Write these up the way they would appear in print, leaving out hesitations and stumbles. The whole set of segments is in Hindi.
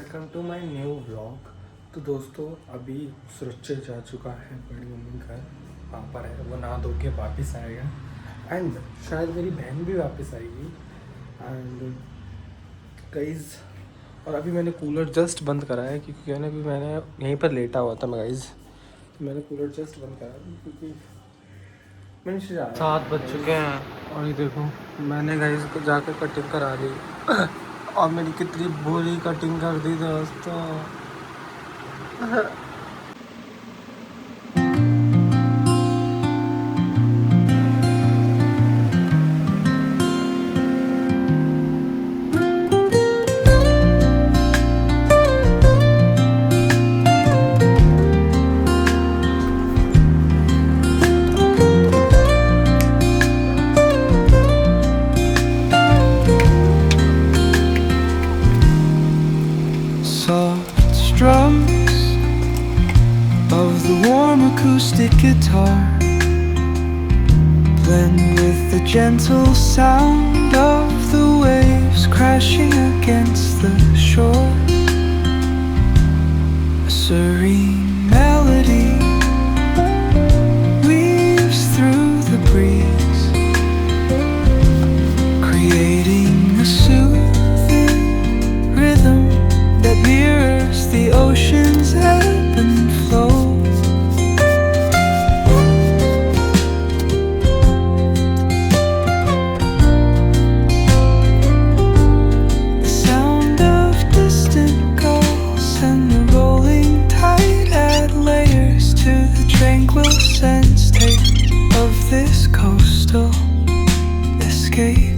Welcome to my new vlog. तो दोस्तों अभी सुरक्षित जा चुका है बड़ी मम्मी घर, वहाँ पर है। वो नहा धो के वापस आएगा एंड शायद मेरी बहन भी वापस आएगी एंड गाइज। और अभी मैंने कूलर जस्ट बंद करा है क्योंकि अभी मैंने यहीं पर लेटा हुआ था मैं गाइज। तो मैंने कूलर जस्ट बंद करा क्योंकि मैंने 7 बज चुके हैं और ये देखो मैंने गाइज को जाकर कटिंग करा ली और मेरी कितनी बुरी कटिंग कर दी दोस्तों। Soft strums of the warm acoustic guitar blend with the gentle sound of the waves crashing against the shore. A serene melody weaves through the breeze, creating a soothing rhythm that mirrors the ocean's ebb and flow. The sound of distant gulls and the rolling tide add layers to the tranquil sense tape of this coastal escape.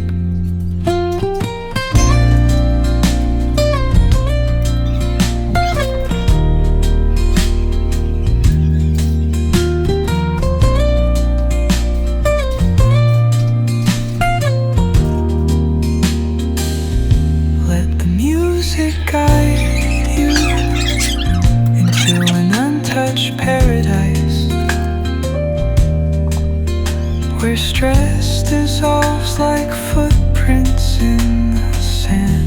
Let the music guide you into an untouched paradise where stress dissolves like footprints in the sand.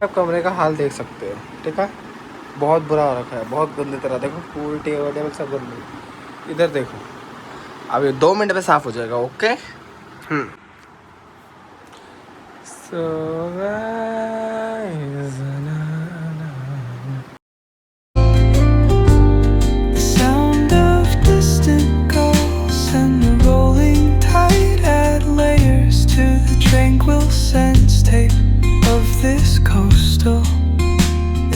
आप कमरे का हाल देख सकते हो, ठीक है। बहुत बुरा हो रखा है, बहुत गंदी तरह। देखो पूरी टेबल टेबल सब गंदी। इधर देखो, अब ये 2 मिनट में साफ हो जाएगा। Okay. So The sound of distant gulls and the rolling tide add layers to the tranquil sense tape of this coastal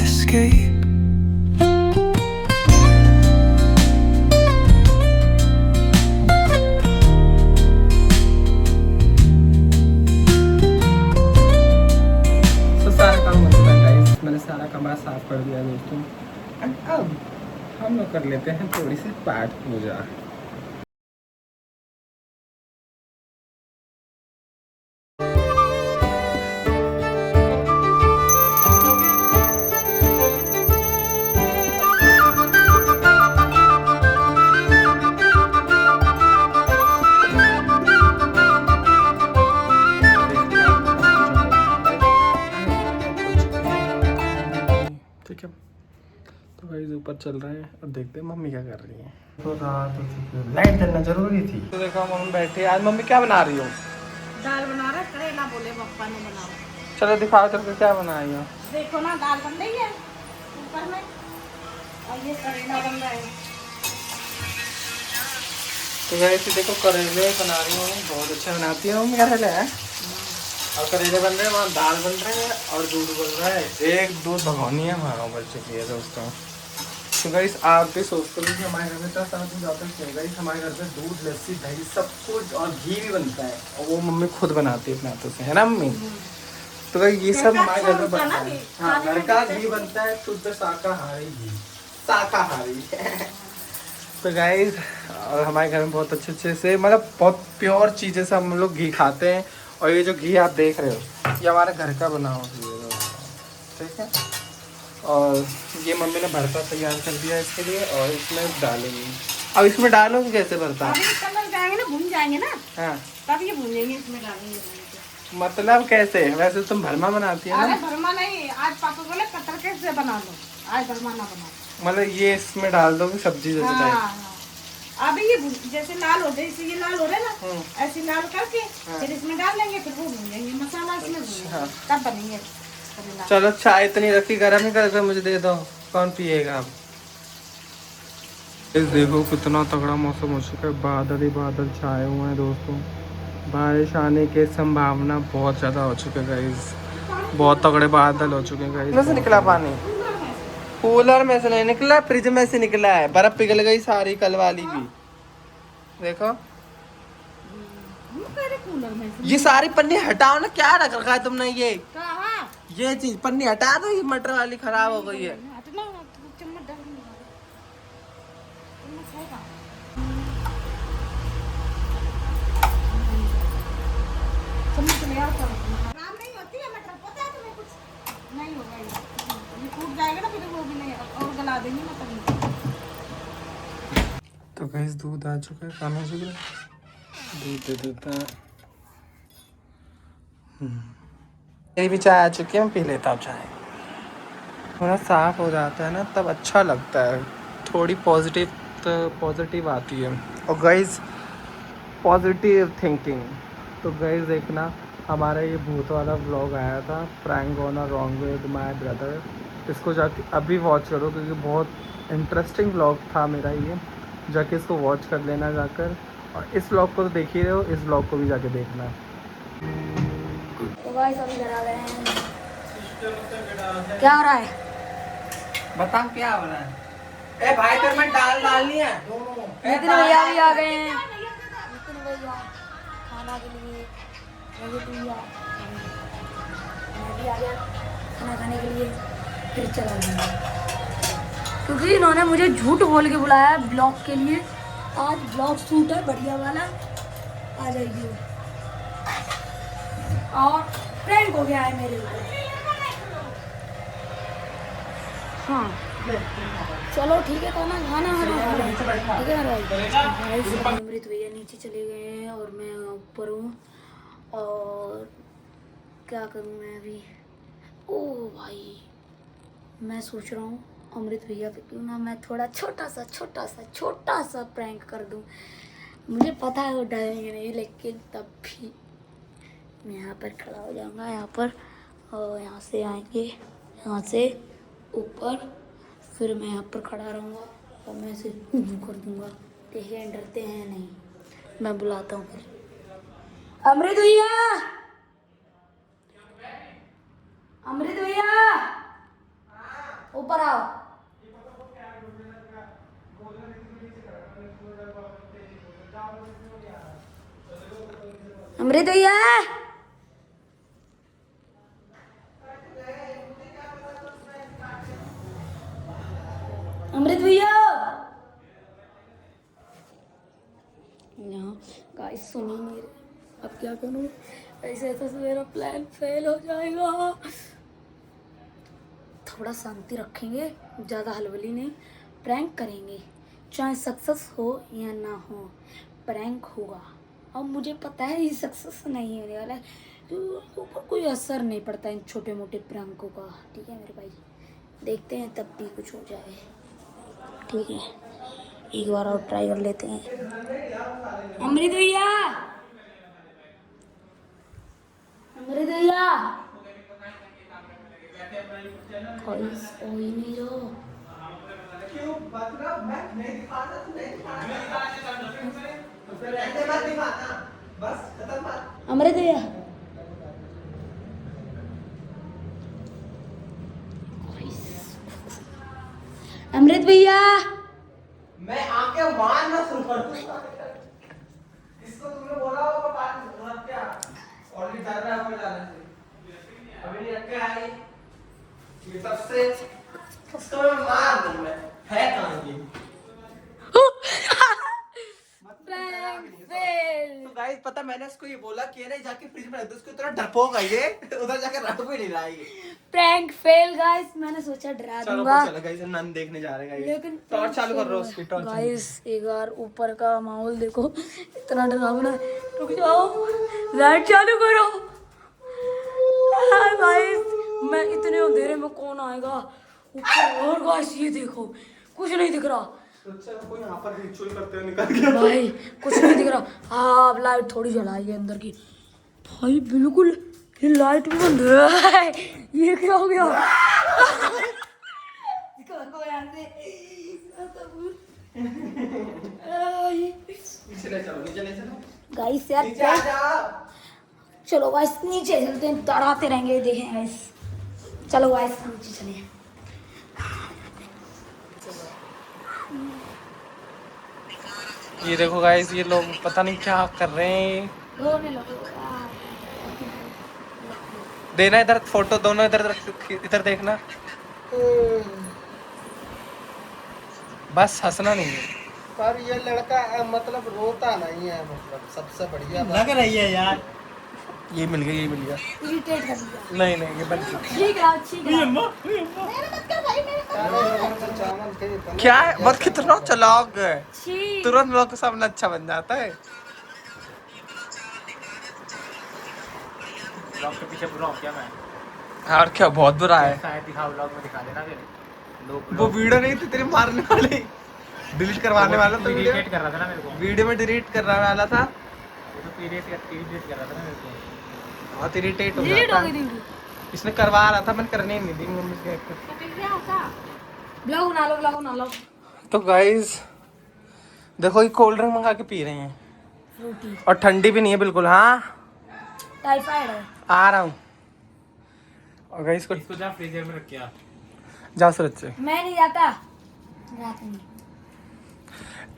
escape. सारा काम हो चुका है गाइस, मैंने सारा कमरा साफ कर दिया दोस्तों। एंड अब हम लोग कर लेते हैं थोड़ी सी पाठ पूजा। ठीक है, तो गाइस ऊपर चल रहे हैं और देखते हैं मम्मी क्या कर रही है। तो रात हो चुकी है, लाइट जलना जरूरी थी। तो देखो मम्मी बैठी। आज मम्मी क्या बना रही हो? दाल बना रहा, करेला बोले पप्पा ने बनाओ। चलो दिखाओ चल के क्या बना रही हो। देखो ना, दाल बन रही है ऊपर में और ये करेला बन रहा है। तो गाइस देखो करेले बना रही हूँ, बहुत अच्छे बनाती है मम्मी करेले हैं। और करेले बन रहे हैं, वहाँ दाल बन रहे हैं और दूध बन रहा है। एक दूध भगवानी है हमारा बन चुकी है दोस्तों। तो गाइस आप भी सोचते हो कि हमारे घर में इतना सारा दूध आता है। गाइस हमारे घर पे दूध, लस्सी, दही सब कुछ और घी भी बनता है और वो मम्मी खुद बनाती है अपने हाथों से, है ना मम्मी? तो गाइस ये सब हमारे घर में बनता है। हाँ, घर का घी बनता है, शुद्ध शाकाहारी घी। शाकाहारी। तो गाइस और हमारे घर में बहुत अच्छे से मतलब बहुत प्योर चीज़ें से हम लोग घी खाते हैं। और ये जो घी आप देख रहे हो ये हमारे घर का बना हुआ घी है, ठीक है। और ये मम्मी ने भरता तैयार कर दिया इसके लिए और इसमें डालेंगे। अब इसमें डालोगे कैसे भरता? अभी कलर जाएंगे ना, भून जाएंगे ना, हाँ तब ये भूनेंगे, इसमें डालेंगे। मतलब कैसे? वैसे तुम भरमा बनाती है अरे ना? भरमा नहीं, आज पापा बोले कतर कैसे बना लो, आज भरमा ना बना। मतलब ये इसमें डाल दोगे सब्जी जैसे टाइप? हाँ। अभी ये जैसे लाल हो जाए, जैसे ये लाल हो रहा है ना, ऐसे लाल करके फिर इसमें डाल लेंगे, फिर वो भूनेंगे मसाला इसमें भूनेंगे, तब बनेंगे। चलो चाय इतनी रखी गर्म ही करके मुझे दे दो, कौन पिएगा अब? इस देखो कितना तगड़ा मौसम हो चुका है, बादल ही बादल छाए हुए हैं दोस्तों। बारिश आने की संभावना बहुत ज़्यादा हो चुकी है गाइस, बहुत तगड़े बादल हो चुके हैं गाइस। कहाँ से निकला पानी? कूलर में से नहीं निकला, फ्रिज में से निकला है। बर्फ पिघल गई सारी कल वाली की, देखो। ये सारी पन्नी हटाओ ना, क्या रख रखा है तुमने? ये चीज पन्नी हटा दो, ये मटर वाली खराब हो गई है। नहीं होती है मटर, पता है तुम्हें? कुछ नहीं होगा, ये टूट जाएगा ना, फिर वो भी नहीं और गला देंगे मटर। तो गाइस दूध आ चुका है, खाना चुका है, दूध दे देता है। मेरी भी चाय आ चुकी है, मैं पी लेता हूँ चाय। थोड़ा साफ हो जाता है ना तब अच्छा लगता है, थोड़ी पॉजिटिव आती है। और गाइस पॉजिटिव थिंकिंग। तो गाइस देखना हमारा ये भूत वाला व्लॉग आया था, prank on a wrong with my brother. इसको जाके अभी वॉच करो क्योंकि बहुत इंटरेस्टिंग व्लॉग था मेरा ये, जाके इसको वॉच कर लेना जाकर। और इस व्लॉग को तो देख ही रहे हो, इस व्लॉग को भी जाके देखना। तो गाइस अभी घर आ गए हैं। क्या हो रहा है? बताओ क्या हो रहा है? ए भाई तेरे में दाल डालनी है। नितिन भैया भी आ गए हैं। नितिन भैया खाना के लिए, भैया मैं भी आ गया खाना खाने के लिए। फिर चला गया क्योंकि इन्होंने मुझे झूठ बोल के बुलाया है ब्लॉग के लिए। आज ब्लॉग शूट है बढ़िया वाला, आ जाइए। और प्रैंक हो गया है मेरे ऊपर। हाँ चलो ठीक है, खाना खाना ठीक है भाई। अमृत भैया नीचे चले गए हैं और मैं ऊपर हूँ। और क्या करूँ मैं अभी? ओ भाई मैं सोच रहा हूँ अमृत भैया पे क्यों ना मैं थोड़ा छोटा सा प्रैंक कर दूँ। मुझे पता है वो डरेंगे नहीं, लेकिन तब भी मैं यहाँ पर खड़ा हो जाऊँगा, यहाँ पर। और यहाँ से आएंगे, यहाँ से ऊपर, फिर मैं यहाँ पर खड़ा रहूँगा और मैं इसे कर दूँगा। देखिए डरते हैं नहीं। मैं बुलाता हूँ फिर। अमृत भैया, अमृत भैया ऊपर आओ। अमृत भैया, अमृत भैया। यहाँ गाइस सुनी मेरे, अब क्या करूँ? ऐसे तो मेरा प्लान फेल हो जाएगा। थोड़ा शांति रखेंगे, ज़्यादा हलबली नहीं। प्रैंक करेंगे, चाहे सक्सेस हो या ना हो, प्रैंक होगा। अब मुझे पता है ये सक्सेस नहीं होने वाला है, ऊपर कोई असर नहीं पड़ता इन छोटे मोटे प्रैंकों का। ठीक है मेरे भाई, देखते हैं तब भी कुछ हो जाए। ठीक है एक बार और ट्राई कर लेते हैं। अमृत भैया, अमृत भैया, कोई नहीं जो अमृत भैया, अमृत भैया। मैं आके मारना शुरू कर दूंगा इसको। तुमने बोला होगा पानी क्या ऑलरेडी डर रहा है जाने से, अभी नहीं रख के आई ये सबसे इसको मैं मार दूं मैं। है कहाँ ये? तो गाइस पता मैंने इसको ये बोला कि ना जाके फ्रिज में रख दो, उसको इतना डरपोक है ये उधर जाके रख भी नहीं रहा ये। प्रैंक फेल गाइस, मैंने सोचा डरा चलो दूंगा चलो गाइस नन देखने जा रहे हैं गाइस, लेकिन टॉर्च चालू कर रहे हो उसकी टॉर्च। गाइस एक बार ऊपर का माहौल देखो, इतना डरावना है। रुक जाओ, लाइट चालू करो। हाँ गाइस, मैं इतने अंधेरे में कौन आएगा ऊपर। और गाइस ये देखो, कुछ नहीं दिख रहा अच्छा कोई यहाँ पर रिचुअल करते हुए निकल गया भाई, कुछ नहीं दिख रहा। हाँ अब लाइट थोड़ी जलाई है अंदर की भाई, बिल्कुल ये लाइट भी बंद है। ये क्या हो गया? चलो नीचे चलो गाइस यार नीचे आ जा। चलो गाइस नीचे चलते हैं, तड़ाते रहेंगे, देखें गाइस। चलो गाइस नीचे चलिए। ये देखो गाइस ये लोग पता नहीं क्या कर रहे हैं। रोने लगो। देना इधर फोटो, दोनों इधर इधर देखना, बस हंसना नहीं है। पर ये लड़का मतलब रोता नहीं है, मतलब सबसे बढ़िया लग रही है यार। ये मिल गया, ये मिल गया। इरिटेट कर दिया। नहीं नहीं ये बन चुका। ठीक है ठीक है। चावल के क्या है बस कितना चलाक है, छी। तुरंत लोग सामने अच्छा बन जाता है। ब्लॉग के पीछे बुरा हूँ क्या मैं? और क्या बहुत बुरा है। शायद दिखा ब्लॉग में दिखा देना फिर। वो वीडियो नहीं थी तेरे मारने वाली, डिलीट करवाने वाला था वीडियो। डिलीट कर रहा था ना मेरे को। वीडियो में डिलीट करने वाला था, वो तो पीरियड डिलीट कर रहा था ना मेरे को। बहुत इरिटेट हो डिलीट गया हो गई था। वीडियो। इसने करवा रहा था, मैंने करने ही नहीं दी मम्मी के। ब्लॉग बना लो, ब्लॉग बना लो। तो गाइस देखो ये कोल्ड ड्रिंक मंगा के पी रहे हैं फ्रूटी और ठंडी भी नहीं है बिल्कुल। हाँ टाइफाइड है। आ रहा हूँ। और गाइस को इसको जा फ्रीजर में रख के आ। जा सुरक्षे। मैं नहीं जाता रात में।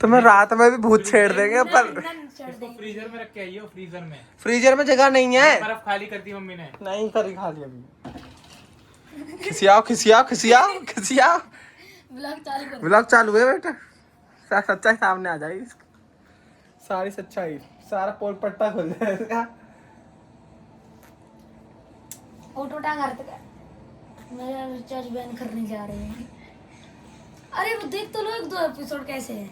तो मैं रात में भी भूत छेड़ देंगे पर नन चढ़ इसको देंगे। फ्रीजर में रख के आइए, फ्रीजर में। फ्रीजर में जगह नहीं है। बर्फ खाली कर दी मम्मी ने। नहीं करी खा लिया अभी। खिसियाओ खिसियाओ खिसियाओ खिसियाओ। ब्लॉग चालू कर। व्लॉग चालू है बेटा, सच्चाई सामने आ जाएगी, सारी सच्चाई, सारा पोल पट्टा खुल जाएगा। ऑटो टांग मेरा रिचार्ज बैन करने जा रहे हैं। अरे वो देख तो लो एक दो एपिसोड कैसे है।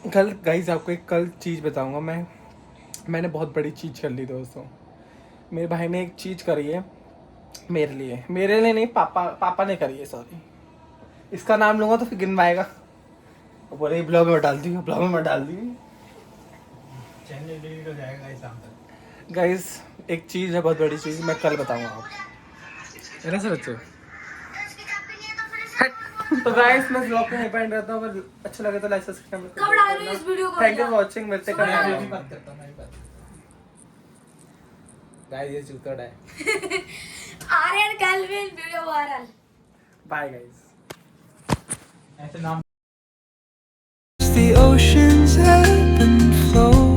कल गाइस आपको एक कल चीज़ बताऊंगा मैंने बहुत बड़ी चीज़ कर ली दोस्तों। मेरे भाई ने एक चीज़ करी है मेरे लिए नहीं, पापा ने करी है, सॉरी। इसका नाम लूंगा तो फिर गिनवाएगा, वो बोले ब्लॉग में डाल दी, ब्लॉग में डाल दी। चैनल डिलीट हो जाएगा इस शाम तक। गाइस एक चीज़ है, बहुत बड़ी चीज़, मैं कल बताऊंगा आपको। है ना सर बच्चे? तो गाइस मैं ब्लॉग को यहीं पर एंड करता हूँ। अगर अच्छा लगे तो लाइक सब्सक्राइब कब डाल रही हो इस वीडियो को? Thank you for watching. मिलते सुबह हैं मैं कल। भी बात करता हूँ, मैं भी बात। गाइस ये चूतड़ है। Aryan Calvin video viral. Bye guys. ऐसे नाम The oceans ebb and flow.